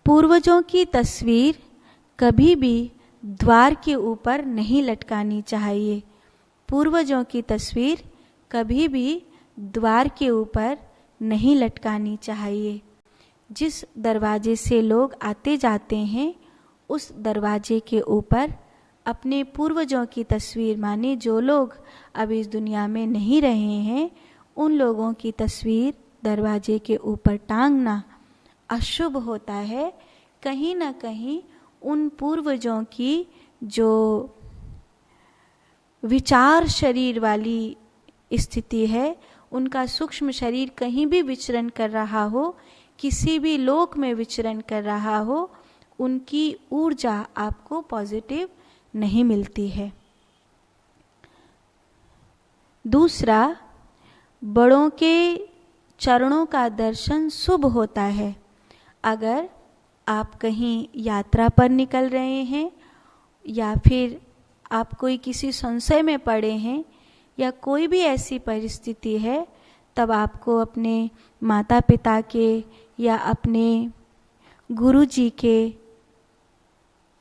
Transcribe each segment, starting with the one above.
पूर्वजों की तस्वीर कभी भी द्वार के ऊपर नहीं लटकानी चाहिए। पूर्वजों की तस्वीर कभी भी द्वार के ऊपर नहीं लटकानी चाहिए। जिस दरवाजे से लोग आते जाते हैं उस दरवाजे के ऊपर अपने पूर्वजों की तस्वीर, माने जो लोग अब इस दुनिया में नहीं रहे हैं उन लोगों की तस्वीर दरवाजे के ऊपर टांगना अशुभ होता है। कहीं ना कहीं उन पूर्वजों की जो विचार शरीर वाली स्थिति है, उनका सूक्ष्म शरीर कहीं भी विचरण कर रहा हो, किसी भी लोक में विचरण कर रहा हो, उनकी ऊर्जा आपको पॉजिटिव नहीं मिलती है। दूसरा, बड़ों के चरणों का दर्शन शुभ होता है। अगर आप कहीं यात्रा पर निकल रहे हैं या फिर आप कोई किसी संशय में पड़े हैं या कोई भी ऐसी परिस्थिति है, तब आपको अपने माता पिता के या अपने गुरु जी के,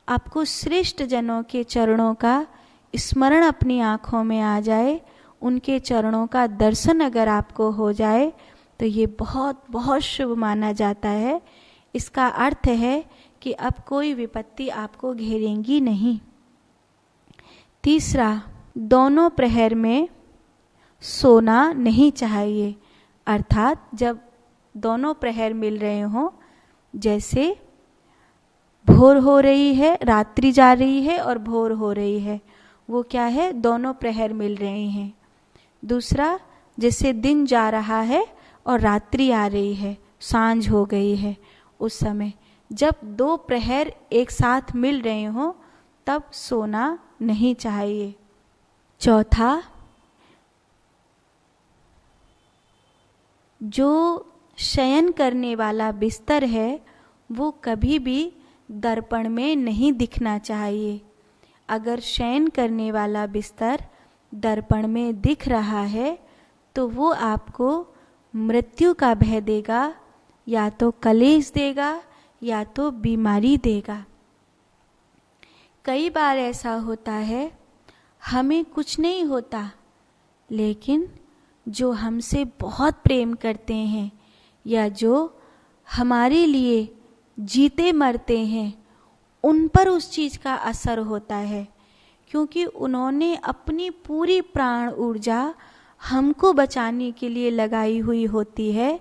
आपको श्रेष्ठ जनों के चरणों का स्मरण अपनी आँखों में आ जाए, उनके चरणों का दर्शन अगर आपको हो जाए तो ये बहुत बहुत शुभ माना जाता है। इसका अर्थ है कि अब कोई विपत्ति आपको घेरेंगी नहीं। तीसरा, दोनों प्रहर में सोना नहीं चाहिए। अर्थात जब दोनों प्रहर मिल रहे हों, जैसे भोर हो रही है, रात्रि जा रही है और भोर हो रही है, वो क्या है, दोनों प्रहर मिल रहे हैं। दूसरा, जैसे दिन जा रहा है और रात्रि आ रही है, सांझ हो गई है, उस समय जब दो प्रहर एक साथ मिल रहे हों तब सोना नहीं चाहिए। चौथा, जो शयन करने वाला बिस्तर है वो कभी भी दर्पण में नहीं दिखना चाहिए। अगर शयन करने वाला बिस्तर दर्पण में दिख रहा है तो वो आपको मृत्यु का भय देगा, या तो कलेश देगा या तो बीमारी देगा। कई बार ऐसा होता है, हमें कुछ नहीं होता, लेकिन जो हमसे बहुत प्रेम करते हैं या जो हमारे लिए जीते मरते हैं, उन पर उस चीज़ का असर होता है, क्योंकि उन्होंने अपनी पूरी प्राण ऊर्जा हमको बचाने के लिए लगाई हुई होती है।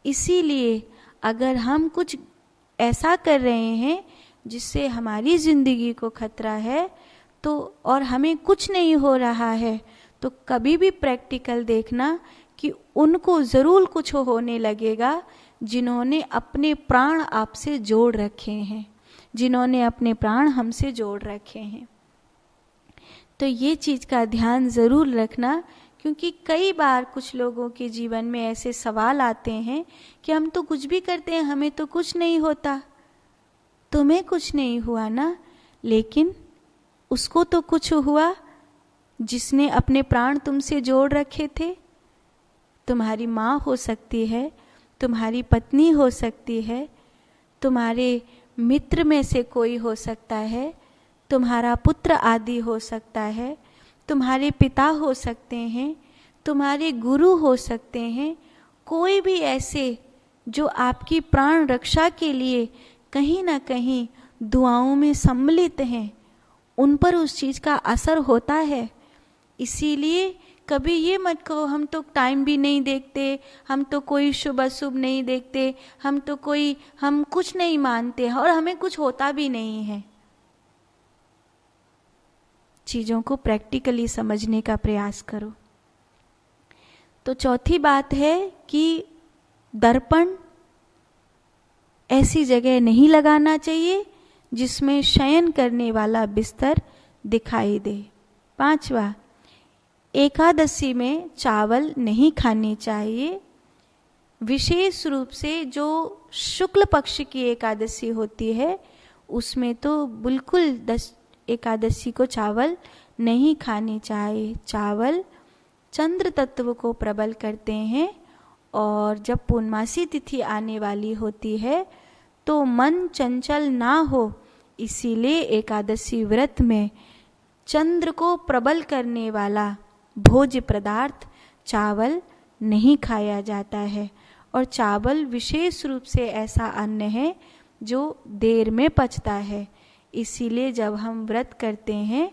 इसीलिए अगर हम कुछ ऐसा कर रहे हैं जिससे हमारी ज़िंदगी को खतरा है तो, और हमें कुछ नहीं हो रहा है, तो कभी भी प्रैक्टिकल देखना कि उनको ज़रूर कुछ होने लगेगा जिन्होंने अपने प्राण आपसे जोड़ रखे हैं, जिन्होंने अपने प्राण हमसे जोड़ रखे हैं। तो ये चीज़ का ध्यान ज़रूर रखना, क्योंकि कई बार कुछ लोगों के जीवन में ऐसे सवाल आते हैं कि हम तो कुछ भी करते हैं, हमें तो कुछ नहीं होता। तुम्हें कुछ नहीं हुआ ना, लेकिन उसको तो कुछ हुआ जिसने अपने प्राण तुमसे जोड़ रखे थे। तुम्हारी माँ हो सकती है, तुम्हारी पत्नी हो सकती है, तुम्हारे मित्र में से कोई हो सकता है, तुम्हारा पुत्र आदि हो सकता है, तुम्हारे पिता हो सकते हैं, तुम्हारे गुरु हो सकते हैं। कोई भी ऐसे जो आपकी प्राण रक्षा के लिए कहीं ना कहीं दुआओं में सम्मिलित हैं, उन पर उस चीज़ का असर होता है। इसीलिए कभी ये मत कहो हम तो टाइम भी नहीं देखते, हम तो कोई शुभ अशुभ नहीं देखते, हम कुछ नहीं मानते और हमें कुछ होता भी नहीं है। चीज़ों को प्रैक्टिकली समझने का प्रयास करो। तो चौथी बात है कि दर्पण ऐसी जगह नहीं लगाना चाहिए जिसमें शयन करने वाला बिस्तर दिखाई दे। पांचवा, एकादशी में चावल नहीं खाने चाहिए। विशेष रूप से जो शुक्ल पक्ष की एकादशी होती है उसमें तो बिल्कुल एकादशी को चावल नहीं खाने चाहिए। चावल चंद्र तत्व को प्रबल करते हैं, और जब पूर्णमासी तिथि आने वाली होती है तो मन चंचल ना हो, इसीलिए एकादशी व्रत में चंद्र को प्रबल करने वाला भोज्य पदार्थ चावल नहीं खाया जाता है। और चावल विशेष रूप से ऐसा अन्न है जो देर में पचता है, इसीलिए जब हम व्रत करते हैं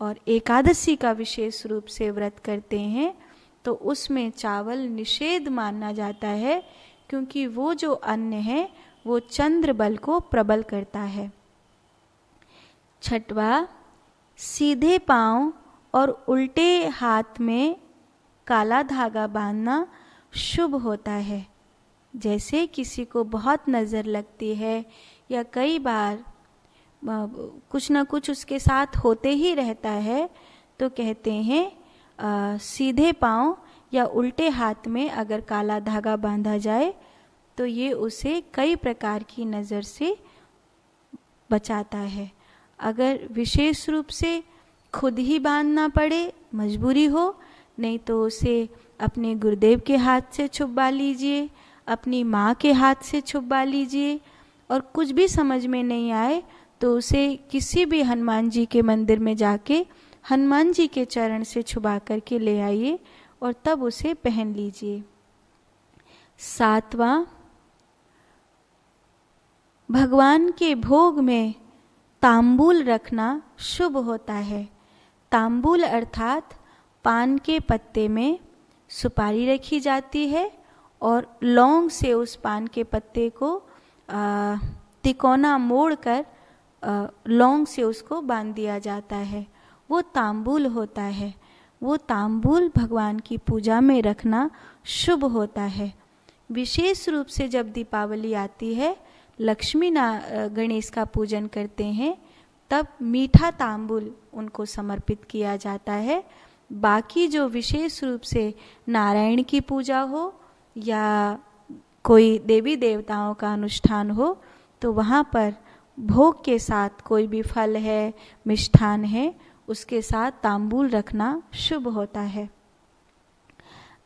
और एकादशी का विशेष रूप से व्रत करते हैं तो उसमें चावल निषेध माना जाता है, क्योंकि वो जो अन्न है वो चंद्र बल को प्रबल करता है। छठवा, सीधे पांव और उल्टे हाथ में काला धागा बांधना शुभ होता है। जैसे किसी को बहुत नज़र लगती है या कई बार कुछ ना कुछ उसके साथ होते ही रहता है, तो कहते हैं सीधे पांव या उल्टे हाथ में अगर काला धागा बांधा जाए तो ये उसे कई प्रकार की नज़र से बचाता है। अगर विशेष रूप से खुद ही बांधना पड़े, मजबूरी हो, नहीं तो उसे अपने गुरुदेव के हाथ से छुपवा लीजिए, अपनी माँ के हाथ से छुपवा लीजिए, और कुछ भी समझ में नहीं आए तो उसे किसी भी हनुमान जी के मंदिर में जाके हनुमान जी के चरण से छुपा करके ले आइए और तब उसे पहन लीजिए। सातवां, भगवान के भोग में तांबूल रखना शुभ होता है। तांबूल अर्थात पान के पत्ते में सुपारी रखी जाती है और लौंग से उस पान के पत्ते को तिकोना मोड़कर लौंग से उसको बांध दिया जाता है, वो तांबूल होता है। वो तांबूल भगवान की पूजा में रखना शुभ होता है। विशेष रूप से जब दीपावली आती है, लक्ष्मी गणेश का पूजन करते हैं, तब मीठा तांबूल उनको समर्पित किया जाता है। बाकी जो विशेष रूप से नारायण की पूजा हो या कोई देवी देवताओं का अनुष्ठान हो तो वहाँ पर भोग के साथ कोई भी फल है, मिष्ठान है, उसके साथ तांबूल रखना शुभ होता है।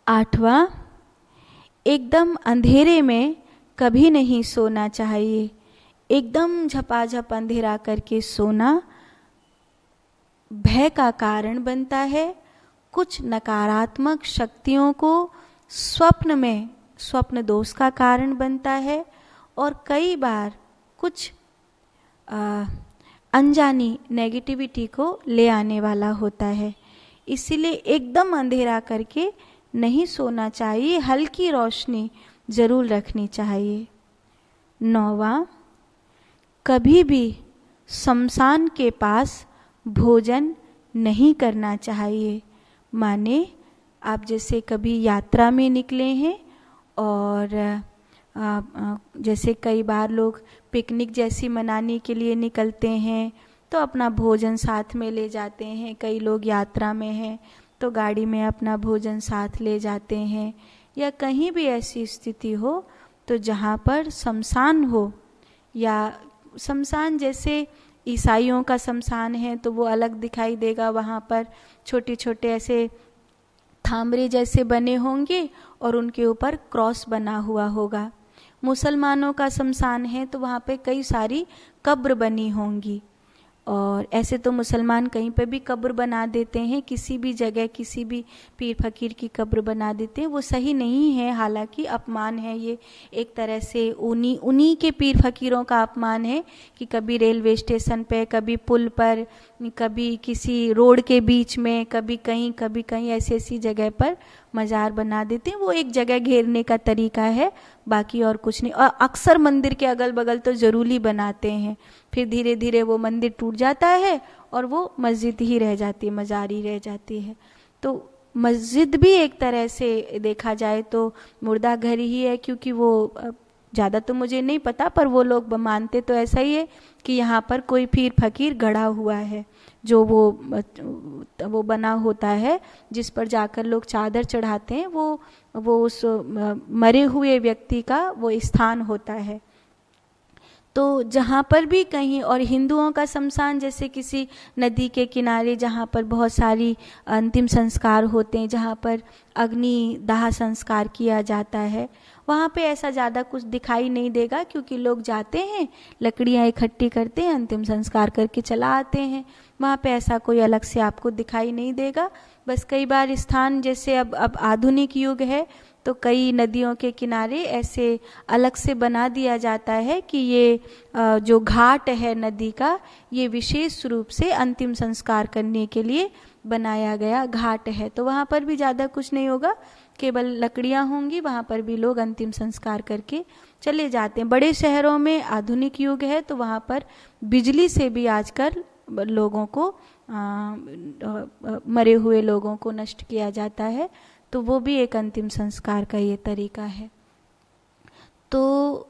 आठवां, एकदम अंधेरे में कभी नहीं सोना चाहिए। एकदम झपाझप अंधेरा करके सोना भय का कारण बनता है। कुछ नकारात्मक शक्तियों को स्वप्न में स्वप्न दोष का कारण बनता है और कई बार कुछ अनजानी नेगेटिविटी को ले आने वाला होता है। इसीलिए एकदम अंधेरा करके नहीं सोना चाहिए, हल्की रोशनी जरूर रखनी चाहिए। 9वां, कभी भी शमशान के पास भोजन नहीं करना चाहिए। माने आप जैसे कभी यात्रा में निकले हैं और जैसे कई बार लोग पिकनिक जैसी मनाने के लिए निकलते हैं तो अपना भोजन साथ में ले जाते हैं। कई लोग यात्रा में हैं तो गाड़ी में अपना भोजन साथ ले जाते हैं। या कहीं भी ऐसी स्थिति हो तो जहाँ पर शमशान हो, या शमशान जैसे ईसाइयों का शमशान है तो वो अलग दिखाई देगा, वहाँ पर छोटे छोटे ऐसे थामरे जैसे बने होंगे और उनके ऊपर क्रॉस बना हुआ होगा। मुसलमानों का शमशान है तो वहाँ पे कई सारी कब्र बनी होंगी, और ऐसे तो मुसलमान कहीं पे भी कब्र बना देते हैं, किसी भी जगह किसी भी पीर फकीर की कब्र बना देते हैं। वो सही नहीं है, हालांकि अपमान है ये एक तरह से, उन्हीं के पीर फकीरों का अपमान है कि कभी रेलवे स्टेशन पे, कभी पुल पर, कभी किसी रोड के बीच में, कभी कहीं ऐसी जगह पर मज़ार बना देते हैं। वो एक जगह घेरने का तरीका है, बाकी और कुछ नहीं। और अक्सर मंदिर के अगल बगल तो ज़रूर ही बनाते हैं, फिर धीरे धीरे वो मंदिर टूट जाता है और वो मस्जिद ही रह जाती है, मज़ार ही रह जाती है। तो मस्जिद भी एक तरह से देखा जाए तो मुर्दा घर ही है, क्योंकि वो ज़्यादा तो मुझे नहीं पता, पर वो लोग मानते तो ऐसा ही है कि यहाँ पर कोई पीर फकीर गड़ा हुआ है, जो वो बना होता है जिस पर जाकर लोग चादर चढ़ाते हैं, वो उस मरे हुए व्यक्ति का वो स्थान होता है। तो जहाँ पर भी कहीं, और हिंदुओं का शमशान जैसे किसी नदी के किनारे जहाँ पर बहुत सारी अंतिम संस्कार होते हैं, जहाँ पर अग्नि दाह संस्कार किया जाता है, वहाँ पे ऐसा ज़्यादा कुछ दिखाई नहीं देगा, क्योंकि लोग जाते हैं, लकड़ियाँ इकट्ठी करते हैं, अंतिम संस्कार करके चला आते हैं। वहाँ पे ऐसा कोई अलग से आपको दिखाई नहीं देगा। बस कई बार स्थान, जैसे अब आधुनिक युग है, तो कई नदियों के किनारे ऐसे अलग से बना दिया जाता है कि ये जो घाट है नदी का, ये विशेष रूप से अंतिम संस्कार करने के लिए बनाया गया घाट है। तो वहाँ पर भी ज़्यादा कुछ नहीं होगा, केवल लकड़ियाँ होंगी, वहाँ पर भी लोग अंतिम संस्कार करके चले जाते हैं। बड़े शहरों में आधुनिक युग है, तो वहाँ पर बिजली से भी आजकल लोगों को मरे हुए लोगों को नष्ट किया जाता है, तो वो भी एक अंतिम संस्कार का ये तरीका है। तो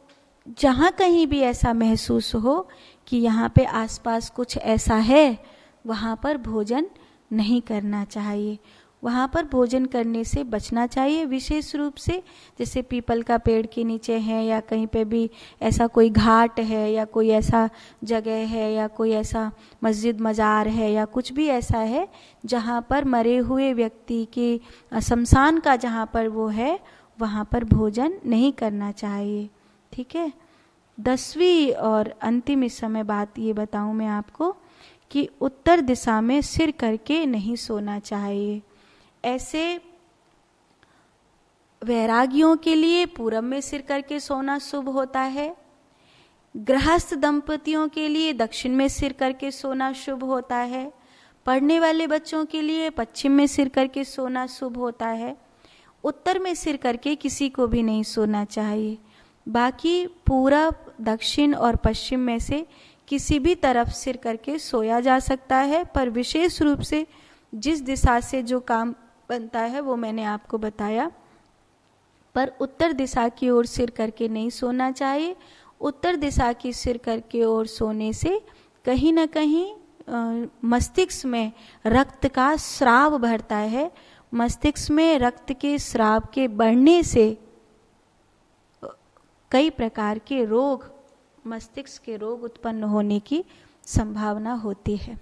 जहाँ कहीं भी ऐसा महसूस हो कि यहाँ पे आसपास कुछ ऐसा है, वहाँ पर भोजन नहीं करना चाहिए, वहाँ पर भोजन करने से बचना चाहिए। विशेष रूप से जैसे पीपल का पेड़ के नीचे है, या कहीं पे भी ऐसा कोई घाट है, या कोई ऐसा जगह है, या कोई ऐसा मस्जिद मज़ार है, या कुछ भी ऐसा है जहाँ पर मरे हुए व्यक्ति के शमशान का जहाँ पर वो है, वहाँ पर भोजन नहीं करना चाहिए। ठीक है। 10वीं और अंतिम इस समय बात ये बताऊँ मैं आपको कि उत्तर दिशा में सिर करके नहीं सोना चाहिए। ऐसे वैरागियों के लिए पूरब में सिर करके सोना शुभ होता है, गृहस्थ दंपतियों के लिए दक्षिण में सिर करके सोना शुभ होता है, पढ़ने वाले बच्चों के लिए पश्चिम में सिर करके सोना शुभ होता है। उत्तर में सिर करके किसी को भी नहीं सोना चाहिए। बाकी पूरब, दक्षिण और पश्चिम में से किसी भी तरफ सिर करके सोया जा सकता है, पर विशेष रूप से जिस दिशा से जो काम बनता है वो मैंने आपको बताया। पर उत्तर दिशा की ओर सिर करके नहीं सोना चाहिए। उत्तर दिशा की सिर करके ओर सोने से कहीं ना कहीं मस्तिष्क में रक्त का स्राव बढ़ता है। मस्तिष्क में रक्त के स्राव के बढ़ने से कई प्रकार के रोग, मस्तिष्क के रोग उत्पन्न होने की संभावना होती है।